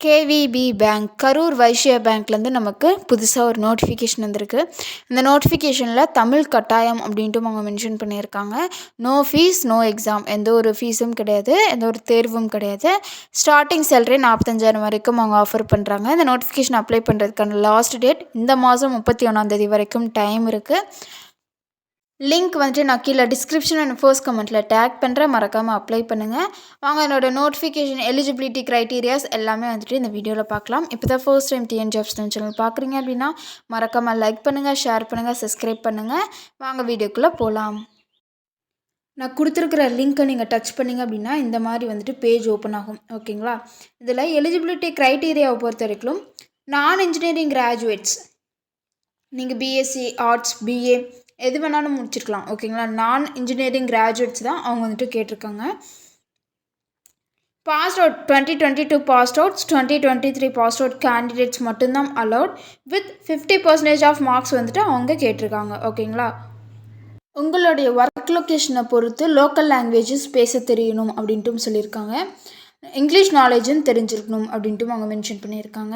KVP bank Karur Vysya பேங்க்லேருந்து நமக்கு புதுசாக ஒரு நோட்டிஃபிகேஷன் வந்திருக்கு. இந்த நோட்டிஃபிகேஷனில் தமிழ் கட்டாயம் அப்படின்ட்டு அவங்க மென்ஷன் பண்ணியிருக்காங்க. நோ ஃபீஸ் நோ எக்ஸாம், எந்த ஒரு ஃபீஸும் கிடையாது, எந்த ஒரு தேர்வும் கிடையாது. ஸ்டார்டிங் சேலரி 45,000 வரைக்கும் அவங்க ஆஃபர் பண்ணுறாங்க. இந்த நோட்டிஃபிகேஷன் அப்ளை பண்ணுறதுக்கான லாஸ்ட் டேட் இந்த மாதம் 31 வரைக்கும் டைம் இருக்குது. லிங்க் வந்துட்டு நான் கீழே டிஸ்கிரிப்ஷன் அண்ட் ஃபர்ஸ்ட் கமெண்ட்டில் டேக் பண்ணுறேன், மறக்காமல் அப்ளை பண்ணுங்கள். வாங்க என்னோடய நோட்டிஃபிகேஷன் எலிஜிபிலிட்டி க்ரைட்டீரியாஸ் எல்லாமே வந்துட்டு இந்த வீடியோவில் பார்க்கலாம். இப்போ தான் first time TN jobs channel பார்க்குறீங்க அப்படின்னா மறக்காமல் லைக் பண்ணுங்கள், ஷேர் பண்ணுங்கள், சப்ஸ்கிரைப் பண்ணுங்கள். வாங்க வீடியோக்குள்ளே போகலாம். நான் கொடுத்துருக்குற லிங்க்கை நீங்கள் டச் பண்ணிங்க அப்படின்னா இந்த மாதிரி வந்துட்டு பேஜ் ஓப்பன் ஆகும். ஓகேங்களா? இதில் எலிஜிபிலிட்டி க்ரைட்டீரியாவை பொறுத்த வரைக்கும் நான் இன்ஜினியரிங் கிராஜுவேட்ஸ், நீங்கள் பிஎஸ்சி ஆர்ட்ஸ் பிஏ எது வேணாலும் முடிச்சிருக்கலாம். ஓகேங்களா? நான் இன்ஜினியரிங் கிராஜுவேட்ஸ் தான் அவங்க வந்துட்டு கேட்டிருக்காங்க. Passed out 2022 passed outs 2023 passed out candidates மட்டும்தான் அலவுட் வித் 50% ஆஃப் மார்க்ஸ் வந்துட்டு அவங்க கேட்டிருக்காங்க. ஓகேங்களா? உங்களுடைய ஒர்க் லொக்கேஷனை பொறுத்து லோக்கல் லாங்குவேஜஸ் பேச தெரியணும் அப்படின்ட்டும் சொல்லியிருக்காங்க. இங்கிலீஷ் நாலேஜும் தெரிஞ்சிருக்கணும் அப்படின்ட்டும் அவங்க மென்ஷன் பண்ணியிருக்காங்க.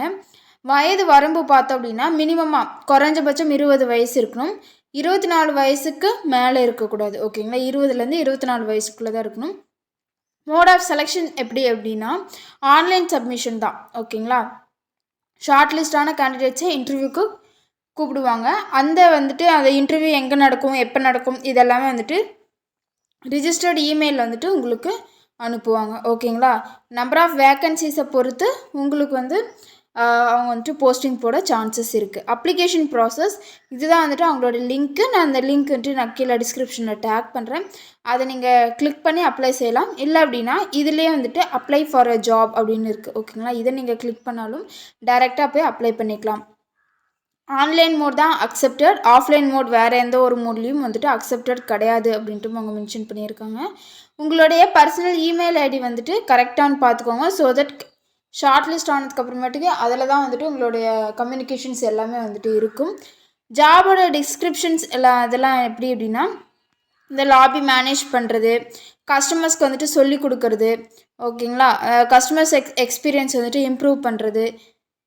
வயது வரம்பு பார்த்தோம் அப்படின்னா மினிமமாக குறைஞ்சபட்சம் 20 வயசு இருக்கணும். 24 வயசுக்கு மேலே இருக்கக்கூடாது. ஓகேங்களா? 20லேருந்து 24 வயசுக்குள்ளே தான் இருக்கணும். மோட் ஆஃப் செலெக்ஷன் எப்படி அப்படின்னா ஆன்லைன் சப்மிஷன் தான். ஓகேங்களா? ஷார்ட் லிஸ்டான கேண்டிடேட்ஸை இன்டர்வியூக்கு கூப்பிடுவாங்க. அந்த இன்டர்வியூ எங்கே நடக்கும், எப்போ நடக்கும், இதெல்லாமே வந்துட்டு ரிஜிஸ்டர்டு இமெயில் வந்துட்டு உங்களுக்கு அனுப்புவாங்க. ஓகேங்களா? நம்பர் ஆஃப் வேக்கன்சிஸை பொறுத்து உங்களுக்கு அவங்க வந்துட்டு போஸ்டிங் போட சான்சஸ் இருக்குது. அப்ளிகேஷன் ப்ராசஸ் இதுதான் வந்துட்டு அவங்களோட லிங்க்கு. நான் அந்த லிங்க் வந்துட்டு நான் கீழே டிஸ்கிரிப்ஷனில் டேக் பண்ணுறேன். அதை நீங்கள் கிளிக் பண்ணி அப்ளை செய்யலாம். இல்லை அப்படின்னா இதிலே வந்துட்டு அப்ளை ஃபார் அ ஜாப் அப்படின்னு இருக்குது. ஓகேங்களா? இதை நீங்கள் கிளிக் பண்ணாலும் டைரெக்டாக போய் அப்ளை பண்ணிக்கலாம். ஆன்லைன் மோட் தான் அக்செப்டட், ஆஃப்லைன் மோட் வேறு எந்த ஒரு மோட்லேயும் வந்துட்டு அக்செப்டட் கிடையாது அப்படின்ட்டு அவங்க மென்ஷன் பண்ணியிருக்காங்க. உங்களுடைய பர்சனல் இமெயில் ஐடி வந்துட்டு கரெக்டானு பார்த்துக்கோங்க. ஸோ தட் ஷார்ட் லிஸ்ட் ஆனதுக்கப்புறமேட்டுக்கு அதில் தான் வந்துட்டு உங்களுடைய கம்யூனிகேஷன்ஸ் எல்லாமே வந்துட்டு இருக்கும். ஜாபோட டிஸ்கிரிப்ஷன்ஸ் அதெல்லாம் எப்படி அப்படின்னா இந்த லாபி மேனேஜ் பண்ணுறது, கஸ்டமர்ஸ்க்கு வந்துட்டு சொல்லி கொடுக்கறது, ஓகேங்களா? கஸ்டமர்ஸ் எக்ஸ்பீரியன்ஸ் வந்துட்டு இம்ப்ரூவ் பண்ணுறது,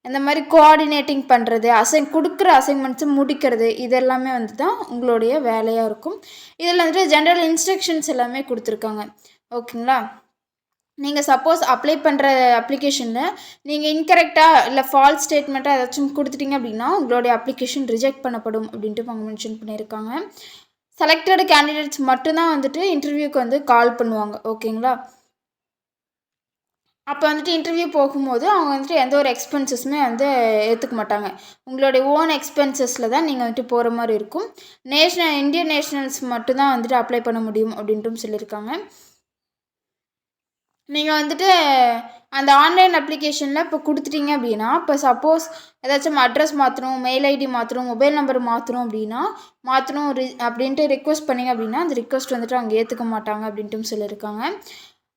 இந்த மாதிரி கோஆர்டினேட்டிங் பண்ணுறது, கொடுக்குற அசைன்மெண்ட்ஸை முடிக்கிறது, இதெல்லாமே தான் உங்களுடைய வேலையாக இருக்கும். இதில் வந்துட்டு ஜென்ரல் இன்ஸ்ட்ரக்ஷன்ஸ் எல்லாமே கொடுத்துருக்காங்க. ஓகேங்களா? நீங்கள் சப்போஸ் அப்ளை பண்ணுற அப்ளிகேஷனில் நீங்கள் இன்கரெக்டாக இல்லை ஃபால்ஸ் ஸ்டேட்மெண்ட்டாக ஏதாச்சும் கொடுத்துட்டிங்க அப்படின்னா உங்களுடைய அப்ளிகேஷன் ரிஜெக்ட் பண்ணப்படும் அப்படின்ட்டு அவங்க மென்ஷன் பண்ணியிருக்காங்க. செலக்டட் கேண்டிடேட்ஸ் மட்டும்தான் வந்துட்டு இன்டர்வியூக்கு கால் பண்ணுவாங்க. ஓகேங்களா? அப்போ வந்துட்டு இன்டர்வியூ போகும்போது அவங்க வந்துட்டு எந்த ஒரு எக்ஸ்பென்சஸுமே ஏற்றுக்க மாட்டாங்க. உங்களுடைய ஓன் எக்ஸ்பென்சஸில் தான் நீங்கள் வந்துட்டு போகிற மாதிரி இருக்கும். இந்தியன் நேஷ்னல்ஸ் மட்டும்தான் வந்துட்டு அப்ளை பண்ண முடியும் அப்படின்ட்டும் சொல்லியிருக்காங்க. நீங்கள் வந்துட்டு அந்த ஆன்லைன் அப்ளிகேஷனில் இப்போ கொடுத்துட்டீங்க அப்படின்னா இப்போ சப்போஸ் ஏதாச்சும் அட்ரஸ் மாற்றணும், மெயில் ஐடி மாற்றணும், மொபைல் நம்பர் மாற்றணும் அப்படின்ட்டு ரிக்வெஸ்ட் பண்ணிங்க அப்படின்னா அந்த ரிக்வெஸ்ட் வந்துட்டு அவங்க ஏற்றுக்க மாட்டாங்க அப்படின்ட்டும் சொல்லியிருக்காங்க.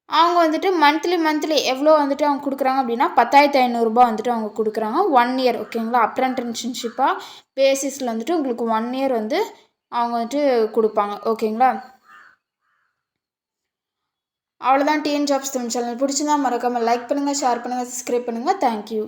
அவங்க வந்துட்டு மந்த்லி எவ்வளோ வந்துட்டு அவங்க கொடுக்குறாங்க அப்படின்னா 10,500 வந்துட்டு அவங்க கொடுக்குறாங்க 1 இயர். ஓகேங்களா? அப்ரெண்டிஸ்ஷிப்பாக பேசிஸில் வந்துட்டு உங்களுக்கு 1 இயர் அவங்க வந்துட்டு கொடுப்பாங்க. ஓகேங்களா? அவ்வளோதான். டிஎன் ஜாப்ஸ் தமிழ் சேனல் பிடிச்சிருந்தா மறக்காமல் லைக் பண்ணுங்கள், ஷேர் பண்ணுங்கள், சப்ஸ்கிரைப் பண்ணுங்கள். தேங்க்யூ.